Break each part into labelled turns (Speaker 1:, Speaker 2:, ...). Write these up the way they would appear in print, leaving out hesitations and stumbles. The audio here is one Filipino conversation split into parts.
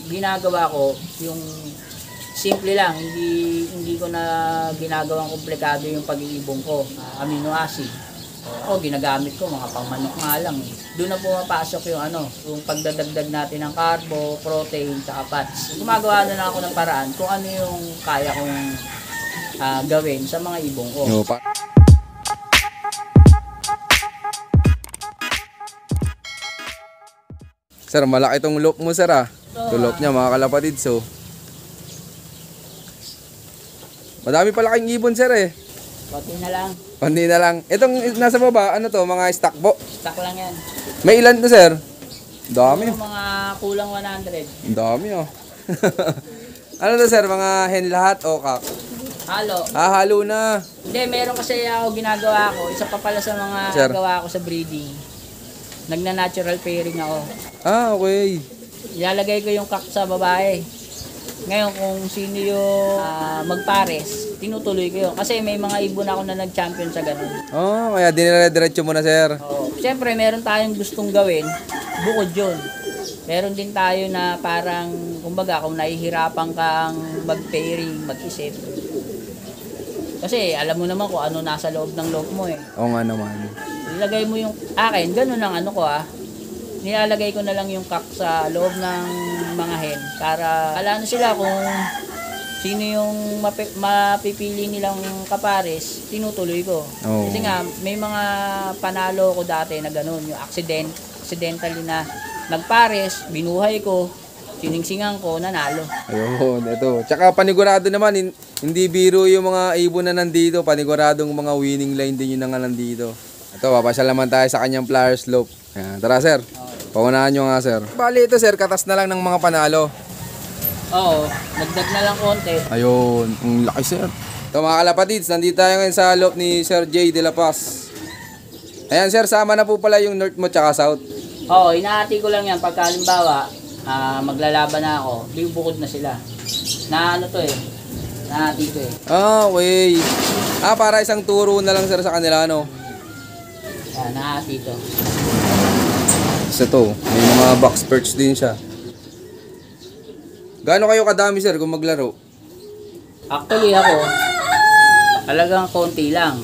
Speaker 1: ginagawa ko, yung simple lang, hindi ko na ginagawang komplikado yung pag-iibong ko. Amino acid. O ginagamit ko mga pangmanok nga lang. Doon na pumapasok yung yung pagdadagdag natin ng carbo, protein, saka fats. Gumagawa na lang ako ng paraan kung ano yung kaya kong gawin sa mga ibong ko.
Speaker 2: Sir, malaki itong loop mo, sir, Tulop niya, mga kalapatids, so. Madami pala kayong ibon, sir,
Speaker 1: Konti na lang.
Speaker 2: Konti na lang. Itong nasa baba, ano to, mga stock po?
Speaker 1: Stock lang yan.
Speaker 2: May ilan to, sir? Dami.
Speaker 1: Mga kulang 100.
Speaker 2: Dami, Ano to, sir? Mga hen lahat o kak?
Speaker 1: Halo.
Speaker 2: Halo na.
Speaker 1: Hindi, meron kasi ako ginagawa ko. Isa pa pala sa mga gawa ko sa breeding. Nagna-natural pairing ako.
Speaker 2: Okay.
Speaker 1: Ilalagay ko yung kak sa babae. Ngayon, kung sino yung magpares, tinutuloy ko yun. Kasi may mga ibon ako na nag-champion sa ganun.
Speaker 2: Kaya dinire-diretso mo na, sir.
Speaker 1: Siyempre, meron tayong gustong gawin, bukod yun. Meron din tayo na parang, kumbaga, kung nahihirapan kang mag-pairing, mag-isip. Kasi alam mo naman kung ano nasa loob ng loob mo
Speaker 2: Oo nga naman.
Speaker 1: Ilagay mo yung akin, ganun ang ko nilalagay ko na lang yung kak sa loob ng mga hen para alam na sila kung sino yung mapipili nilang kapares, tinutuloy ko. Kasi nga, may mga panalo ko dati na ganun, yung accidentally na nagpares, binuhay ko, siningsingan ko, nanalo.
Speaker 2: Ayun, ito. Tsaka panigurado naman, hindi biro yung mga ibon na nandito, paniguradong mga winning line din yung nga nandito. Ito, papasyal naman tayo sa kanyang flower slope. Ayan, tara, sir. Paunahan nyo nga, sir. Bali ito, sir, katas na lang ng mga panalo.
Speaker 1: Oo, nagdag na lang konti.
Speaker 2: Ayun, ang laki, sir. Ito, mga kalapatids, nandito tayo ngayon sa loop ni Sir J. De La Paz. Ayan, sir, sama na po pala yung north mo tsaka south.
Speaker 1: Oo, inaati ko lang yan. Pagka halimbawa, maglalaban na ako, bubukod na sila. Na ano to naati ko
Speaker 2: Okay. Para isang turo na lang, sir, sa kanila,
Speaker 1: Yan, naati to.
Speaker 2: Isa to, may mga box perch din siya. Gaano kayo kadami, sir, kung maglaro?
Speaker 1: Actually ako, talagang konti lang.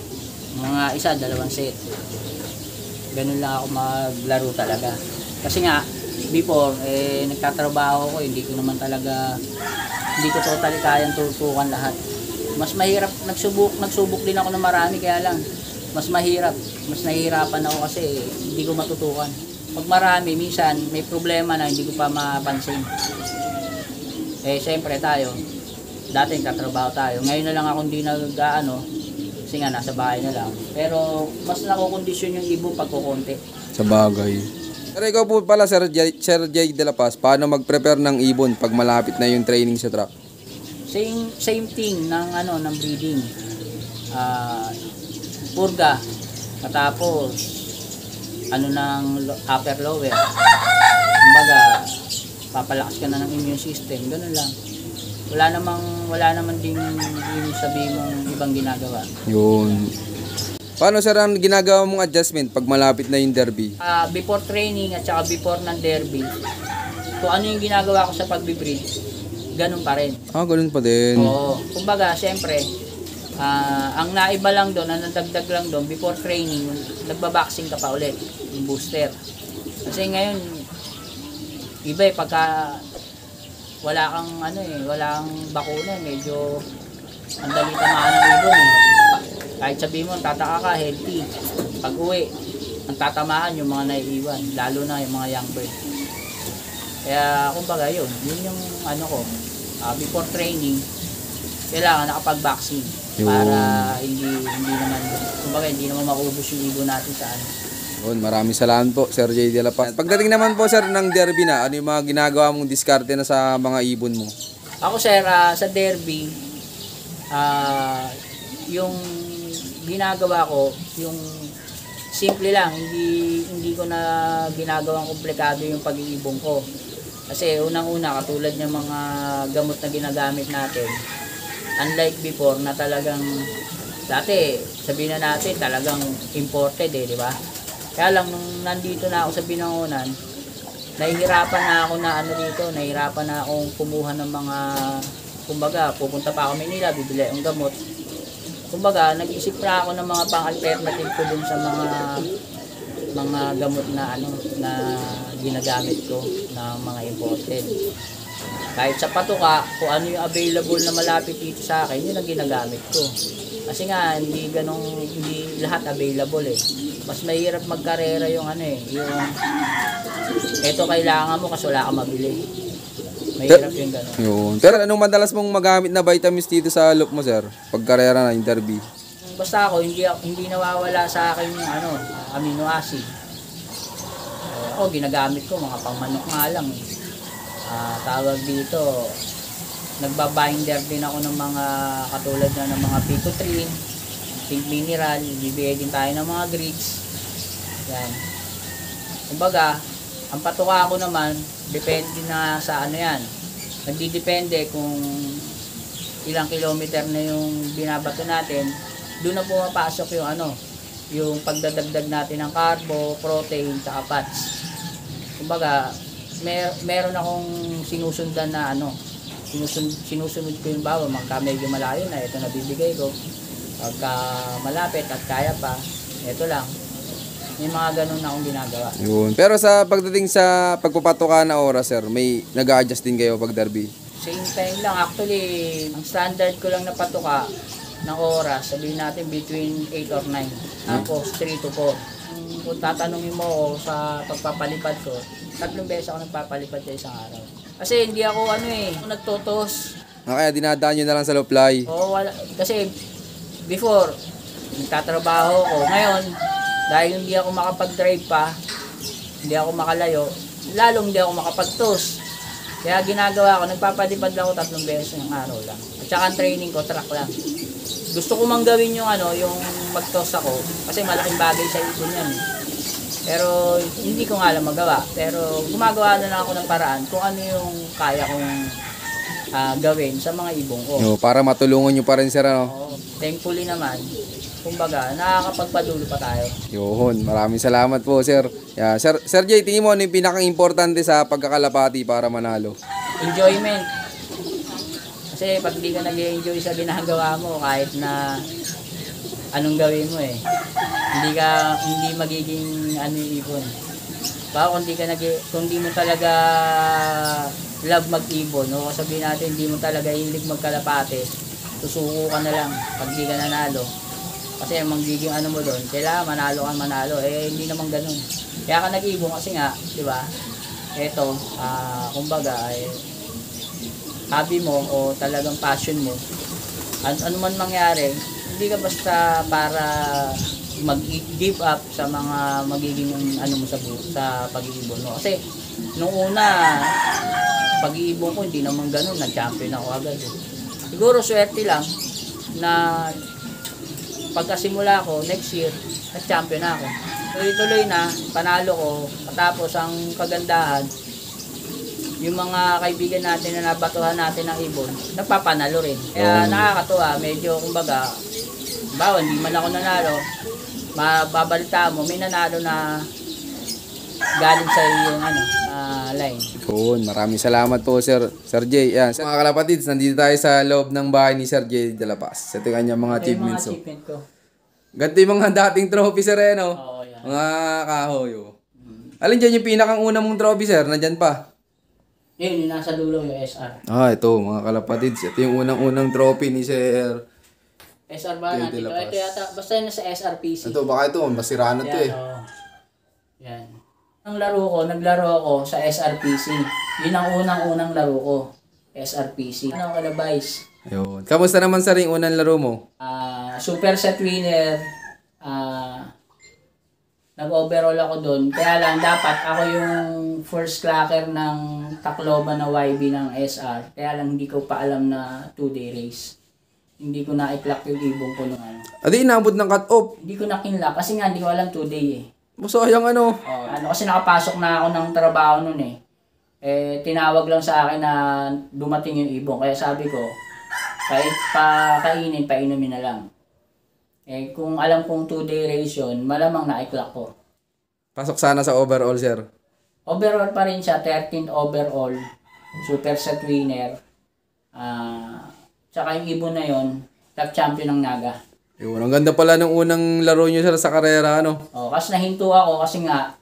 Speaker 1: Mga isa, 2 set. Ganun lang ako maglaro talaga. Kasi nga, before, nagtatrabaho ko, hindi ko totally kayang tutukan lahat. Mas mahirap, nagsubok din ako ng marami, kaya lang, mas nahihirapan ako kasi hindi ko matutukan. Pag marami, minsan may problema na hindi ko pa mapansin. Siyempre tayo, dati nagtatrabaho tayo. Ngayon na lang ako hindi kasi nga nasa bahay na lang. Pero mas nakukondisyon yung ibon pag kukunti.
Speaker 2: Sa bagay. Pero ikaw po pala, Sir J. De La Paz, paano mag-prepare ng ibon pag malapit na yung training sa track?
Speaker 1: Same thing ng breeding. Purga. Katapos ng upper lower. Kumbaga, papalakas ka na ng immune system, ganun lang. Wala namang ding sabihin mong ibang ginagawa.
Speaker 2: Yun. Paano, sir, ang ginagawa mong adjustment pag malapit na yung derby?
Speaker 1: Before training at saka before ng derby, kung ano yung ginagawa ko sa pagbe-breed, ganun pa rin.
Speaker 2: Ganun pa din.
Speaker 1: Oo. Kumbaga, siyempre, ang naiba lang doon, ang nadagdag lang doon, before training, nagbaboxing ka pa ulit, yung booster. Kasi ngayon, iba pagka wala kang bakuna, medyo ang dali tamaan ng ibon Kahit sabihin mo, tataka ka, healthy. Pag uwi, ang tatamaan yung mga naiiwan, lalo na yung mga young bird. Kaya, kumbaga yun yung before training, kailangan nakapag-vaccine para hindi naman maubos yung ibon natin sa
Speaker 2: Maraming salamat po, Sir J. De La Paz. Pagdating naman po, sir, ng derby na, ano yung mga ginagawa mong diskarte na sa mga ibon mo?
Speaker 1: Ako, sir, sa derby, yung ginagawa ko, yung simple lang, hindi ko na ginagawang komplikado yung pag-iibong ko. Kasi unang-una, katulad ng mga gamot na ginagamit natin, unlike before na talagang, dati, sabihin na natin, talagang imported di ba? Kaya lang, nung nandito na ako sa Binangonan, nahihirapan na ako na ano dito, nahihirapan na akong kumuha ng mga, kumbaga, pupunta pa ako Manila, bibili ang gamot. Kumbaga, nag-isip na ako ng mga pang-alternative ko dun sa mga gamot na ano na ginagamit ko na mga imported. Kahit sa patuka, kung ano yung available na malapit dito sa akin, yun ang ginagamit ko. Kasi nga, hindi lahat available eh. Mas mahirap magkarera yung ano eh, yung eto kailangan mo kasi wala kang mabili. Mahirap yung gano'n.
Speaker 2: Yun. Pero anong madalas mong magamit na vitamins dito sa loop mo, sir? Pagkarera na, interview.
Speaker 1: Basta ako, hindi nawawala sa akin yung ano, amino acid. Ako, ginagamit ko, mga pangmanok nga lang eh. Tawag dito, nagbabinder din ako ng mga katulad na ng mga phytotrine, pink mineral, bibigay din tayo ng mga grits. Yan. Kumbaga, ang patuka ko naman, depende na sa ano yan. Nagdidepende kung ilang kilometer na yung binabato natin, doon na pumapasok yung ano, yung pagdadagdag natin ng carbo, protein, saka fats. Kumbaga, meron akong sinusundan na ano, sinusunod ko yung bawa, magka medyo malayo na, ito nabibigay ko. Pagka malapit at kaya pa, ito lang. May mga ganun na akong ginagawa.
Speaker 2: Yun. Pero sa pagdating sa pagpapatuka na oras, sir, may nag-a-adjust din kayo pag derby?
Speaker 1: Same time lang. Actually, ang standard ko lang na patuka ng oras, sabihin natin between 8 or 9. Tapos 3 to 4. Kung tatanungin mo ako sa pagpapalipad ko, 3 beses ako nagpapalipad sa isang araw. Kasi hindi ako ano eh, nagtotos.
Speaker 2: Kaya dinadaan nyo na lang sa low-fly?
Speaker 1: Oo, wala. Kasi before, nagtatrabaho ko. Ngayon, dahil hindi ako makapag-drive pa, hindi ako makalayo, lalong hindi ako makapag-toast. Kaya ginagawa ko, nagpapalipad lang ako 3 beses ng araw lang. At saka ang training ko, track lang. Gusto ko mang gawin yung ano, yung mag-toast ako, kasi malaking bagay sa ibon yan. Pero hindi ko nga lang magawa. Pero gumagawa na lang ako ng paraan kung ano yung kaya kong gawin sa mga ibong ko.
Speaker 2: No, para matulungan nyo pa rin, sir, ano?
Speaker 1: Oo. Thankfully naman, kumbaga, nakakapagpadulo pa tayo.
Speaker 2: Yun, maraming salamat po, sir. Yeah, Sir Jay, tingin mo ano yung pinaka-importante sa pagkakalapati para manalo?
Speaker 1: Enjoyment. Kasi pag di ka nag-enjoy sa ginagawa mo, kahit na anong gawin mo eh, hindi magiging ano yung ibon. Baka kung di mo talaga love mag-ibon, o sabihin natin hindi mo talaga hilig magkalapate, susuko ka na lang pag di ka nanalo. Kasi ang magiging ano mo doon, kailangan manalo. Eh, hindi naman ganun. Kaya ka nag-ibon kasi nga, di ba? Eto, kumbaga, hobby mo o talagang passion mo. Ano man mangyari, hindi ka basta para mag-give up sa mga magiging ano mo sa pag-iibon mo. Kasi, nung una, pag-iibon ko, hindi naman ganun. Nag-champion ako agad. Siguro, swerte lang na pagkasimula ko, next year, nag-champion na ako. Tuloy-tuloy na, panalo ko, tapos ang kagandahan, yung mga kaibigan natin na nabatuhan natin ng ibon, nagpapanalo rin. Kaya nakakatuwa, medyo kumbaga, bawa, hindi man ako nanalo, mababalita mo, may nanalo na galing sa iyong line.
Speaker 2: Yun, maraming salamat po, Sir Jay. Yan, mga kalapatids, nandito tayo sa loob ng bahay ni Sir Jay de la Paz. Ito yung kanyang mga achievements.
Speaker 1: Yung mga achievement ko.
Speaker 2: Ganito yung mga dating trophy, sir, no?
Speaker 1: Oo, yan.
Speaker 2: Mga kahoy, oh. Alin dyan yung pinakang una mong trophy, sir? Nandyan pa?
Speaker 1: Yun, yung nasa dulo yung SR.
Speaker 2: Ito, mga kalapatids. Ito yung unang trophy ni Sir
Speaker 1: SR ba natin? Ito yata, basta yun sa SRPC.
Speaker 2: Ito, baka ito, masira na ito eh.
Speaker 1: Yan. Ang naglaro ako sa SRPC. Yun ang unang laro ko. SRPC. Ano ka na, Vice?
Speaker 2: Ayun. Kamusta naman, sir, yung unang laro mo?
Speaker 1: Super set winner. Nag-overall ako doon. Kaya lang, dapat ako yung first clacker ng Tacloban na YB ng SR. Kaya lang, hindi ko pa alam na 2-day race. Hindi ko na-i-clock yung ibong ko nung ano.
Speaker 2: Adi, inabot ng cut-off.
Speaker 1: Hindi ko na-kinlock kasi nga hindi ko alam 2-day eh.
Speaker 2: Sayang ano.
Speaker 1: Kasi nakapasok na ako ng trabaho nun eh. Tinawag lang sa akin na dumating yung ibong. Kaya sabi ko, kahit painumin na lang. Kung alam kong 2-day race yun, malamang na-i-clock ko.
Speaker 2: Pasok sana sa overall, sir.
Speaker 1: Overall pa rin siya, 13th overall, super set winner. Tsaka yung ibon na yon, top champion ng Naga.
Speaker 2: Yun, ang ganda pala ng unang laro nyo sir sa karera, ano?
Speaker 1: Kasi nahinto ako kasi nga,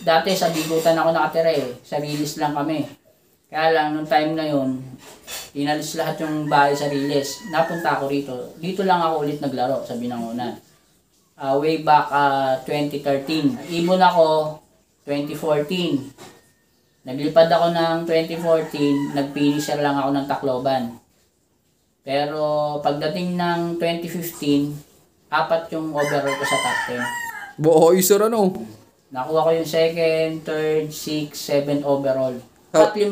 Speaker 1: dati sa Bigutan ako nakatira sa Riles lang kami. Kaya lang, nung time na yon, inalis lahat yung bahay sa Riles. Napunta ako rito. Dito lang ako ulit naglaro sa Binangonan. Way back 2013. Ibon ako 2014. Naglipad ako ng 2014, nag-finisher lang ako ng Tacloban. Pero pagdating ng 2015, 4 yung overall ko sa top 10.
Speaker 2: Buo, sir, ano?
Speaker 1: Nakuha ko yung 2nd, 3rd, 6th, 7th overall. At 5.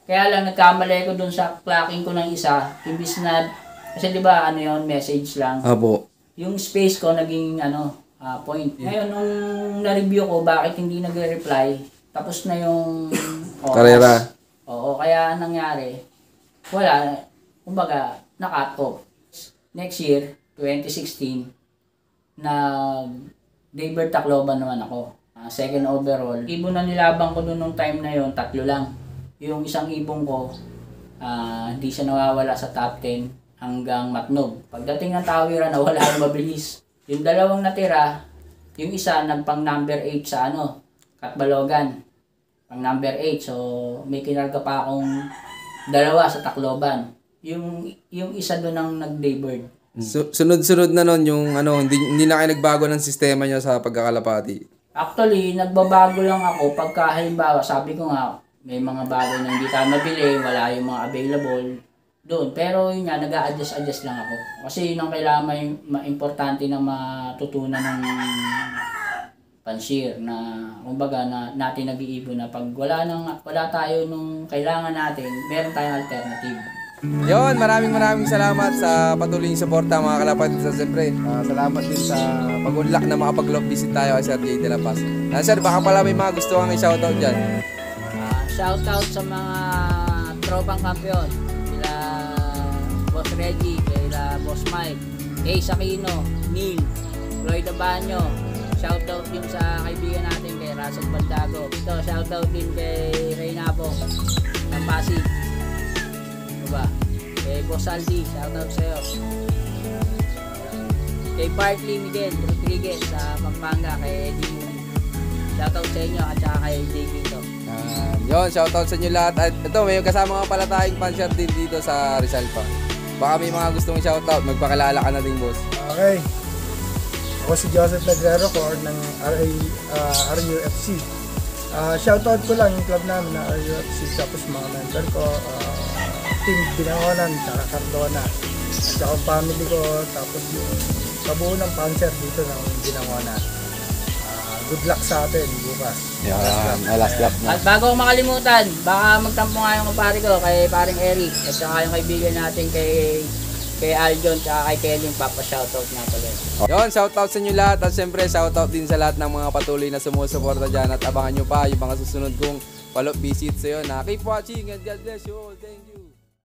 Speaker 1: Kaya lang nagkamali ko dun sa clocking ko ng isa. Imbis na, kasi di ba ano yun, message lang.
Speaker 2: Apo.
Speaker 1: Yung space ko naging point. Ngayon, nung na-review ko bakit hindi nagre-reply, tapos na yung oras.
Speaker 2: Karera.
Speaker 1: Oo, kaya nangyari, wala, kumbaga, na-cut off. Next year, 2016, nag-Daybird Tacloban naman ako. 2nd overall. Ibon na nilabang ko doon nung time na yon, 3 lang. Yung isang ibon ko, hindi siya nawawala sa top 10 hanggang Matnog. Pagdating ng Tawiran, nawala yung mabilis. Yung 2 natira, yung isa nagpang number 8 sa Katbalogan. Pang number 8. So, may kinarga pa akong 2 sa Tacloban. Yung isa doon ang nag-Daybird.
Speaker 2: Sunod-sunod na nun yung hindi na kayo nagbago ng sistema nyo sa pagkakalapati.
Speaker 1: Actually, nagbabago lang ako pagka halimbawa, sabi ko nga, may mga bagay na hindi tayo mabili, wala yung mga available doon. Pero yun nga, nag-a-adjust lang ako. Kasi yun ang kailangan importante na matutunan ng panshir na kumbaga na natin nag-iibon na pag wala tayo nung kailangan natin, meron tayong alternative.
Speaker 2: Yon, maraming salamat sa patuloy yung suporta mga kalapatid sa siyempre. Salamat din sa pag-unlock na makapag-love visit tayo kay Sir Jay de la Paz. Sir, baka pala may mga gusto kang i-shoutout dyan.
Speaker 1: Shoutout sa mga tropang kampiyon. Kila Boss Reggie, kila Boss Mike, Ace Aquino, Neil, Floyd Abanyo. Shoutout din sa kaibigan natin kay Russell Baldago. Ito, shoutout din kay Reynapo ng Pasig. Diba? Kay Boss Aldi, shoutout sa'yo. Kay Bartley Miguel Rodriguez sa Pampanga, kay Eddie Mooney. Shoutout sa inyo at saka kay Jay dito.
Speaker 2: Yon, shoutout sa inyo lahat. At ito, may kasama nga pala tayong panshare din dito sa Rizal pa. Baka may mga gustong shoutout, magpakilala ka na din, boss.
Speaker 3: Okay. Ako si Joseph Lagrero ko ng RUFC. Shoutout ko lang yung club namin na RUFC, tapos mga member ko, Team Binangonan, tsaka Cardona, at saka family ko, tapos yung kabuo ng panser dito ng Binangonan. Good luck sa atin bukas.
Speaker 2: Last lap na.
Speaker 1: At bago ko makalimutan, baka magtampo nga yung kumpare ko kay paring Eric at saka yung kaibigan natin kay Aljon at kay Kelly, papa-shoutout nga pala.
Speaker 2: Yon, shoutout sa inyo lahat at siyempre shoutout din sa lahat ng mga patuloy na sumusuporta dyan at abangan nyo pa yung mga susunod kong follow-up visit sa iyo na keep watching and God bless you all. Thank you.